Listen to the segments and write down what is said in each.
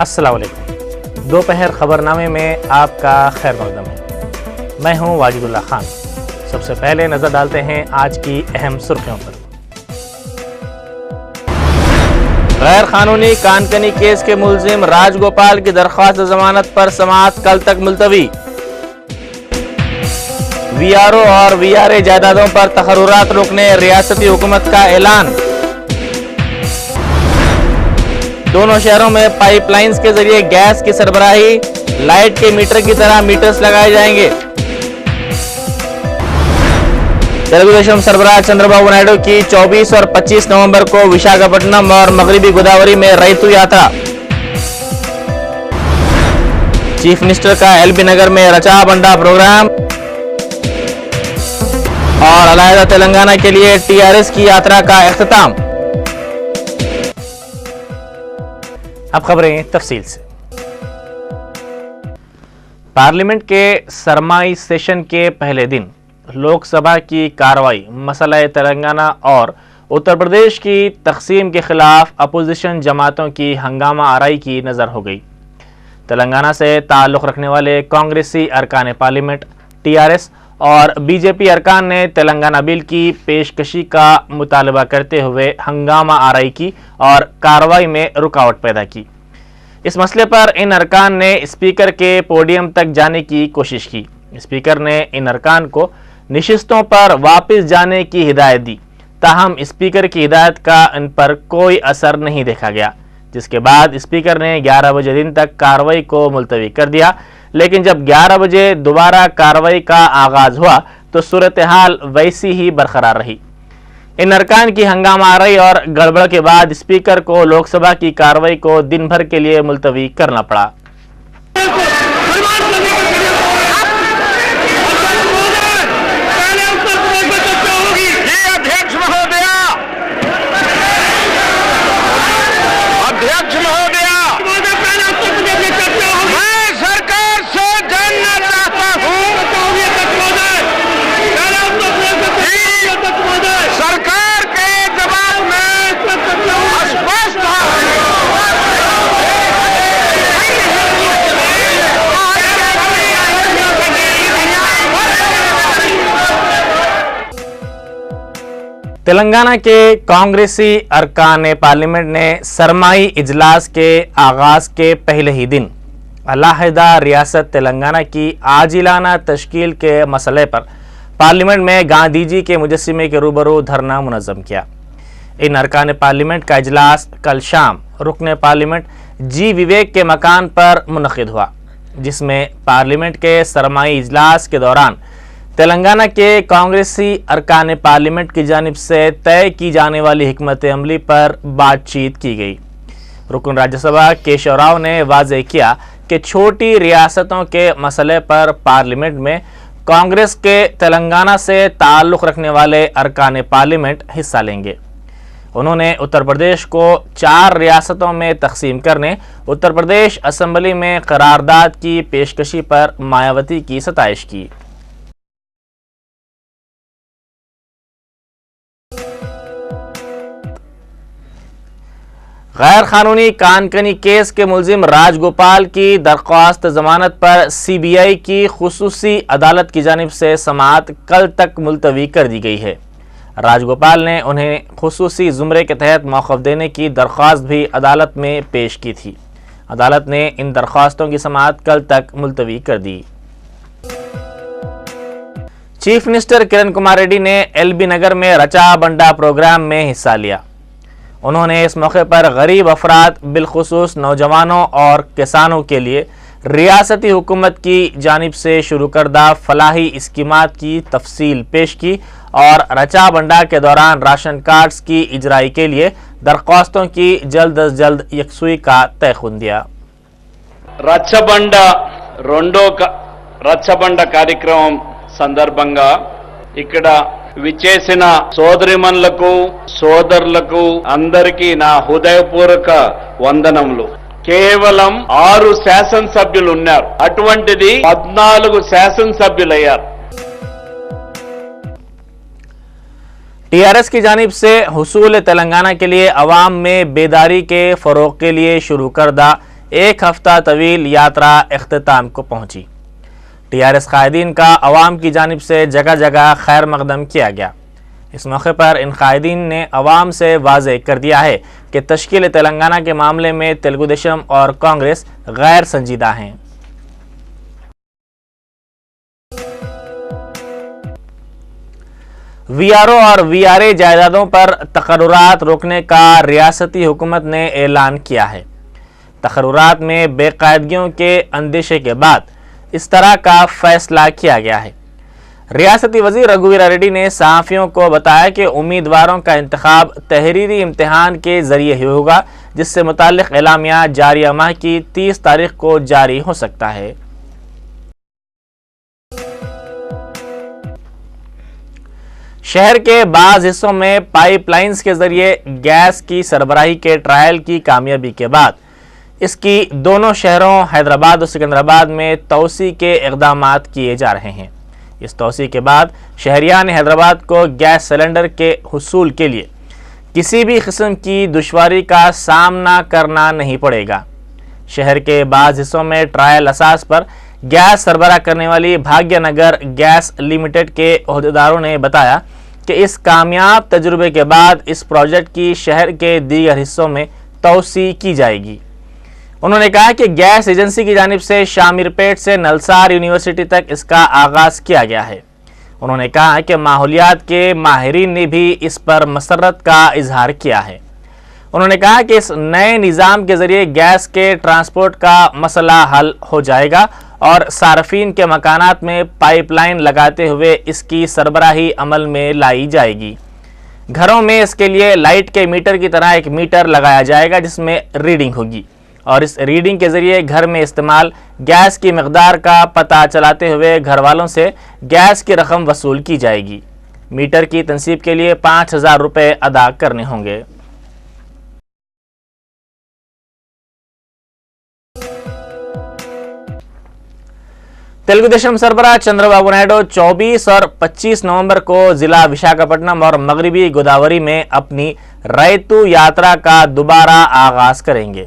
السلام علیکم۔ دوپہر خبرنامے میں آپ کا خیر مقدم ہے۔ میں ہوں واجد اللہ خان۔ سب سے پہلے نظر ڈالتے ہیں آج کی اہم سرخیوں پر۔ غیر قانونی کانکنی کیس کے ملزم راج گوپال کی درخواست ضمانت پر سماعت کل تک ملتوی۔ وی آر او اور وی آر اے جائیدادوں پر تقررات روکنے ریاستی حکومت کا اعلان۔ دونوں شہروں میں پائپ لائنز کے ذریعے گیس کی سربراہی، لائٹ کے میٹر کی طرح میٹرز لگائے جائیں گے۔ تلگو دیشم سربراہ چندر بابو نائیڈو کی 24 اور 25 نومبر کو وشاکھاپٹنم اور مغربی گوداوری میں ریتو یاترا۔ چیف منسٹر کا ایل بی نگر میں رچا بنڈا پروگرام اور علیحدہ تلنگانہ کے لیے ٹی آر ایس کی یاترا کا اختتام۔ اب خبریں تفصیل سے۔ پارلیمنٹ کے سرمائی سیشن کے پہلے دن لوک سبھا کی کارروائی مسئلہ تلنگانہ اور اتر پردیش کی تقسیم کے خلاف اپوزیشن جماعتوں کی ہنگامہ آرائی کی نظر ہو گئی۔ تلنگانہ سے تعلق رکھنے والے کانگریسی ارکان پارلیمنٹ، ٹی آر ایس اور بی جے پی ارکان نے تلنگانہ بل کی پیشکشی کا مطالبہ کرتے ہوئے ہنگامہ آرائی کی اور کارروائی میں رکاوٹ پیدا کی۔ اس مسئلے پر ان ارکان نے اسپیکر کے پوڈیم تک جانے کی کوشش کی۔ اسپیکر نے ان ارکان کو نشستوں پر واپس جانے کی ہدایت دی، تاہم اسپیکر کی ہدایت کا ان پر کوئی اثر نہیں دیکھا گیا، جس کے بعد اسپیکر نے 11 بجے دن تک کارروائی کو ملتوی کر دیا۔ لیکن جب 11 بجے دوبارہ کارروائی کا آغاز ہوا تو صورتحال ویسی ہی برقرار رہی۔ ان ارکان کی ہنگامہ آرائی اور گڑبڑ کے بعد اسپیکر کو لوک سبھا کی کارروائی کو دن بھر کے لیے ملتوی کرنا پڑا۔ تلنگانہ کے کانگریسی ارکان پارلیمنٹ نے سرمائی اجلاس کے آغاز کے پہلے ہی دن علیحدہ ریاست تلنگانہ کی عاجلانہ تشکیل کے مسئلے پر پارلیمنٹ میں گاندھی جی کے مجسمے کے روبرو دھرنا منظم کیا۔ ان ارکان پارلیمنٹ کا اجلاس کل شام رکن پارلیمنٹ جی وویک کے مکان پر منعقد ہوا، جس میں پارلیمنٹ کے سرمائی اجلاس کے دوران تلنگانہ کے کانگریسی ارکان پارلیمنٹ کی جانب سے طے کی جانے والی حکمت عملی پر بات چیت کی گئی۔ رکن راجیہ سبھا کیشو راؤ نے واضح کیا کہ چھوٹی ریاستوں کے مسئلے پر پارلیمنٹ میں کانگریس کے تلنگانہ سے تعلق رکھنے والے ارکان پارلیمنٹ حصہ لیں گے۔ انہوں نے اتر پردیش کو 4 ریاستوں میں تقسیم کرنے اتر پردیش اسمبلی میں قرارداد کی پیشکشی پر مایاوتی کی ستائش کی۔ غیر قانونی کانکنی کیس کے ملزم راج گوپال کی درخواست ضمانت پر سی بی آئی کی خصوصی عدالت کی جانب سے سماعت کل تک ملتوی کر دی گئی ہے۔ راج گوپال نے انہیں خصوصی زمرے کے تحت موقف دینے کی درخواست بھی عدالت میں پیش کی تھی۔ عدالت نے ان درخواستوں کی سماعت کل تک ملتوی کر دی۔ چیف منسٹر کرن کمار ریڈی نے ایل بی نگر میں رچا بنڈا پروگرام میں حصہ لیا۔ انہوں نے اس موقع پر غریب افراد بالخصوص نوجوانوں اور کسانوں کے لیے ریاستی حکومت کی جانب سے شروع کردہ فلاحی اسکیمات کی تفصیل پیش کی اور رچا بنڈا کے دوران راشن کارڈز کی اجرائی کے لیے درخواستوں کی جلد از جلد یکسوئی کا تیقن دیا۔ రచ్చబండ కార్యక్రమం సందర్భంగా ఇక్కడ విచేసిన సోదరిమణులకు సోదరులకు అందరికీ నా హృదయపూర్వక వందనములు। కేవలం 6 శాసనసభ్యులు ఉన్నారు, అటువంటిది 14 శాసనసభ్యులయ్యారు। ٹی آر ایس کی جانب سے حصول تلنگانہ کے لیے عوام میں بیداری کے فروغ کے لیے شروع کردہ ایک ہفتہ طویل یاترا اختتام کو پہنچی۔ TRS قائدین کا عوام کی جانب سے جگہ جگہ خیر مقدم کیا گیا۔ اس موقع پر ان قائدین نے عوام سے واضح کر دیا ہے کہ تشکیل تلنگانہ کے معاملے میں تلگو دیشم اور کانگریس غیر سنجیدہ ہیں۔ VRO اور VRA جائیدادوں پر تقررات روکنے کا ریاستی حکومت نے اعلان کیا ہے۔ تقررات میں بے قاعدگیوں کے اندیشے کے بعد اس طرح کا فیصلہ کیا گیا ہے۔ ریاستی وزیر رگھوویر ریڈی نے صحافیوں کو بتایا کہ امیدواروں کا انتخاب تحریری امتحان کے ذریعے ہی ہوگا، جس سے متعلق اعلامیہ جاریہ ماہ کی 30 تاریخ کو جاری ہو سکتا ہے۔ شہر کے بعض حصوں میں پائپ لائنز کے ذریعے گیس کی سربراہی کے ٹرائل کی کامیابی کے بعد اس کی دونوں شہروں حیدرآباد اور سکندرآباد میں توسیع کے اقدامات کیے جا رہے ہیں۔ اس توسیع کے بعد شہریان حیدرآباد کو گیس سلنڈر کے حصول کے لیے کسی بھی قسم کی دشواری کا سامنا کرنا نہیں پڑے گا۔ شہر کے بعض حصوں میں ٹرائل اساس پر گیس سربراہ کرنے والی بھاگیہ نگر گیس لمیٹڈ کے عہدیداروں نے بتایا کہ اس کامیاب تجربے کے بعد اس پروجیکٹ کی شہر کے دیگر حصوں میں توسیع کی جائے گی۔ انہوں نے کہا کہ گیس ایجنسی کی جانب سے شامر پیٹ سے نلسار یونیورسٹی تک اس کا آغاز کیا گیا ہے۔ انہوں نے کہا کہ ماحولیات کے ماہرین نے بھی اس پر مسرت کا اظہار کیا ہے۔ انہوں نے کہا کہ اس نئے نظام کے ذریعے گیس کے ٹرانسپورٹ کا مسئلہ حل ہو جائے گا اور صارفین کے مکانات میں پائپ لائن لگاتے ہوئے اس کی سربراہی عمل میں لائی جائے گی۔ گھروں میں اس کے لیے لائٹ کے میٹر کی طرح ایک میٹر لگایا جائے گا جس میں ریڈنگ ہوگی، اور اس ریڈنگ کے ذریعے گھر میں استعمال گیس کی مقدار کا پتہ چلاتے ہوئے گھر والوں سے گیس کی رقم وصول کی جائے گی۔ میٹر کی تنصیب کے لیے 5000 روپے ادا کرنے ہوں گے۔ تلگو دیشم سربراہ چندر بابو نائیڈو 24 اور 25 نومبر کو ضلع وشاکھاپٹنم اور مغربی گوداوری میں اپنی ریتو یاترا کا دوبارہ آغاز کریں گے۔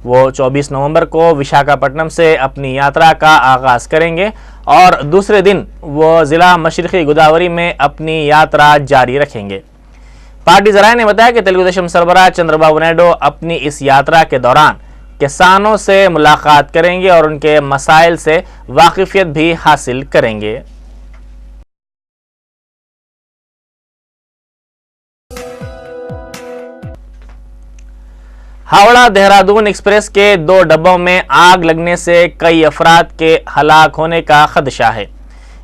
وہ 24 نومبر کو وشاکھاپٹنم سے اپنی یاترا کا آغاز کریں گے اور دوسرے دن وہ ضلع مشرقی گوداوری میں اپنی یاترا جاری رکھیں گے۔ پارٹی ذرائع نے بتایا کہ تلگو دیشم سربراہ چندر بابو نائیڈو اپنی اس یاترا کے دوران کسانوں سے ملاقات کریں گے اور ان کے مسائل سے واقفیت بھی حاصل کریں گے۔ ہاوڑہ دہرادون ایکسپریس کے 2 ڈبوں میں آگ لگنے سے کئی افراد کے ہلاک ہونے کا خدشہ ہے۔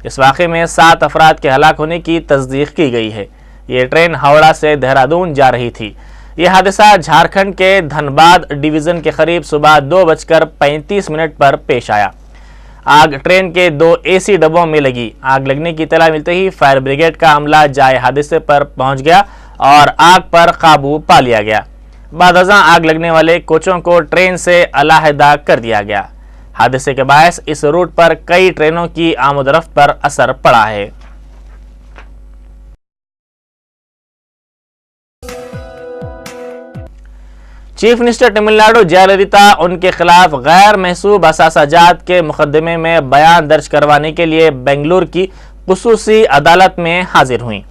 اس واقعے میں 7 افراد کے ہلاک ہونے کی تصدیق کی گئی ہے۔ یہ ٹرین ہاوڑہ سے دہرادون جا رہی تھی۔ یہ حادثہ جھارکھنڈ کے دھنباد ڈویژن کے قریب صبح 2:35 پر پیش آیا۔ آگ ٹرین کے 2 AC ڈبوں میں لگی۔ آگ لگنے کی اطلاع ملتے ہی فائر بریگیڈ کا عملہ جائے حادثے پر پہنچ گیا اور آگ پر قابو پا لیا گیا۔ بعد ازاں آگ لگنے والے کوچوں کو ٹرین سے علیحدہ کر دیا گیا۔ حادثے کے باعث اس روٹ پر کئی ٹرینوں کی آمد و رفت پر اثر پڑا ہے۔ چیف منسٹر تمل ناڈو جے للیتا ان کے خلاف غیر محسوب اثاثہ جات کے مقدمے میں بیان درج کروانے کے لیے بنگلور کی خصوصی عدالت میں حاضر ہوئیں۔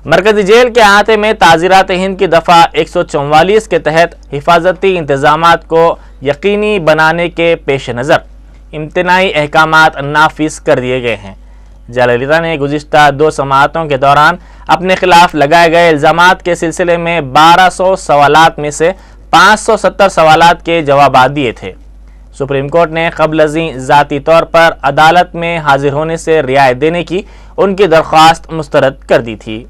مرکزی جیل کے احاطے میں تعزیرات ہند کی دفعہ 144 کے تحت حفاظتی انتظامات کو یقینی بنانے کے پیش نظر امتناعی احکامات نافذ کر دیے گئے ہیں۔ جے للیتا نے گزشتہ 2 سماعتوں کے دوران اپنے خلاف لگائے گئے الزامات کے سلسلے میں 1200 سوالات میں سے 570 سوالات کے جوابات دیے تھے۔ سپریم کورٹ نے قبل ازیں ذاتی طور پر عدالت میں حاضر ہونے سے رعایت دینے کی ان کی درخواست مسترد کر دی تھی۔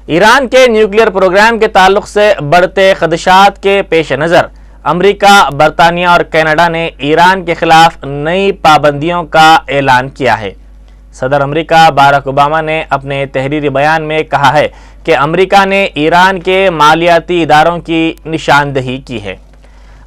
ایران کے نیوکلیئر پروگرام کے تعلق سے بڑھتے خدشات کے پیش نظر امریکہ، برطانیہ اور کینیڈا نے ایران کے خلاف نئی پابندیوں کا اعلان کیا ہے۔ صدر امریکہ باراک اوباما نے اپنے تحریری بیان میں کہا ہے کہ امریکہ نے ایران کے مالیاتی اداروں کی نشاندہی کی ہے۔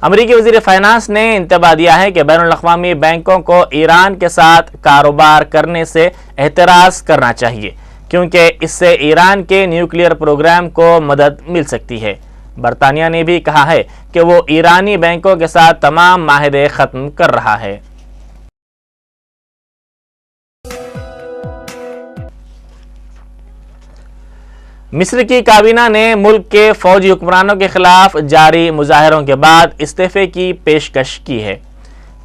امریکی وزیر فائنانس نے انتباہ دیا ہے کہ بین الاقوامی بینکوں کو ایران کے ساتھ کاروبار کرنے سے احتراز کرنا چاہیے، کیونکہ اس سے ایران کے نیوکلیئر پروگرام کو مدد مل سکتی ہے۔ برطانیہ نے بھی کہا ہے کہ وہ ایرانی بینکوں کے ساتھ تمام معاہدے ختم کر رہا ہے۔ مصر کی کابینہ نے ملک کے فوجی حکمرانوں کے خلاف جاری مظاہروں کے بعد استعفے کی پیشکش کی ہے۔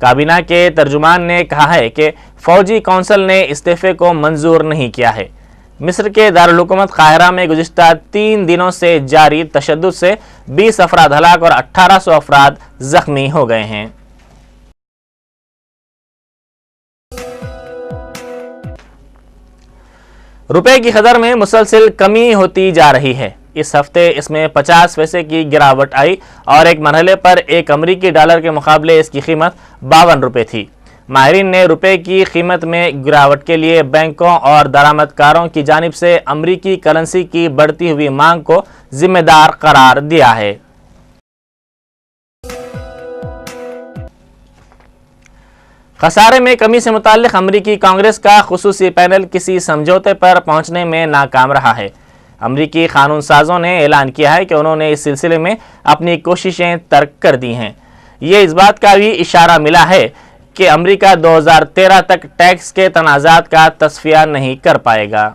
کابینہ کے ترجمان نے کہا ہے کہ فوجی کونسل نے استعفے کو منظور نہیں کیا ہے۔ مصر کے دارالحکومت قاہرہ میں گزشتہ 3 دنوں سے جاری تشدد سے 20 افراد ہلاک اور 1800 افراد زخمی ہو گئے ہیں۔ روپے کی قدر میں مسلسل کمی ہوتی جا رہی ہے۔ اس ہفتے اس میں 50% کی گراوٹ آئی اور ایک مرحلے پر ایک امریکی ڈالر کے مقابلے اس کی قیمت 52 روپے تھی۔ ماہرین نے روپے کی قیمت میں گراوٹ کے لیے بینکوں اور درآمدکاروں کی جانب سے امریکی کرنسی کی بڑھتی ہوئی مانگ کو ذمہ دار قرار دیا ہے۔ خسارے میں کمی سے متعلق امریکی کانگریس کا خصوصی پینل کسی سمجھوتے پر پہنچنے میں ناکام رہا ہے۔ امریکی قانون سازوں نے اعلان کیا ہے کہ انہوں نے اس سلسلے میں اپنی کوششیں ترک کر دی ہیں۔ یہ اس بات کا بھی اشارہ ملا ہے کہ امریکہ 2013 تک ٹیکس کے تنازعات کا تصفیہ نہیں کر پائے گا۔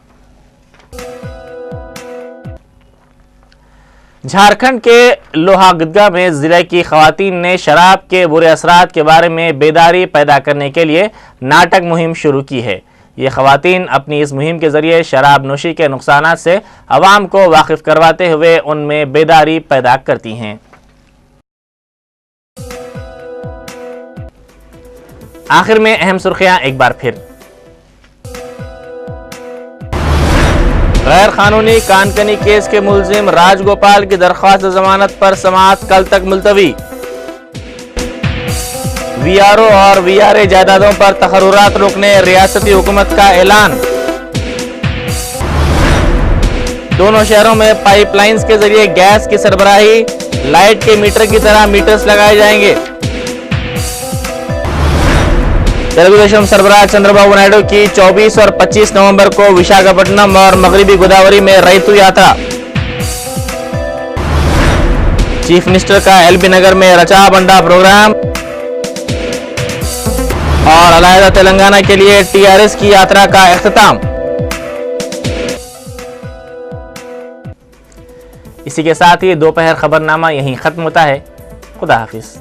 جھارکھنڈ کے لوہاگدگا میں ضلع کی خواتین نے شراب کے برے اثرات کے بارے میں بیداری پیدا کرنے کے لیے ناٹک مہم شروع کی ہے۔ یہ خواتین اپنی اس مہم کے ذریعے شراب نوشی کے نقصانات سے عوام کو واقف کرواتے ہوئے ان میں بیداری پیدا کرتی ہیں۔ آخر میں اہم سرخیاں ایک بار پھر۔ غیر قانونی کانکنی کیس کے ملزم راج گوپال کی درخواست ضمانت پر سماعت کل تک ملتوی۔ وی آر او اور وی آر اے جائیدادوں پر تقررات روکنے ریاستی حکومت کا اعلان۔ دونوں شہروں میں پائپ لائنز کے ذریعے گیس کی سربراہی، لائٹ کے میٹر کی طرح میٹرز لگائے جائیں گے۔ تلگو دیشم سربراہ چندر بابو نائیڈو کی 24 اور 25 نومبر کو وشاکھاپٹنم اور مغربی گوداوری میں ریتو یاترا۔ چیف منسٹر کا ایل بی نگر میں رچا بنڈا پروگرام اور علیحدہ تلنگانہ کے لیے ٹی آر ایس کی یاترا کا اختتام۔ اسی کے ساتھ ہی دوپہر خبرنامہ یہیں ختم ہوتا ہے۔ خدا حافظ۔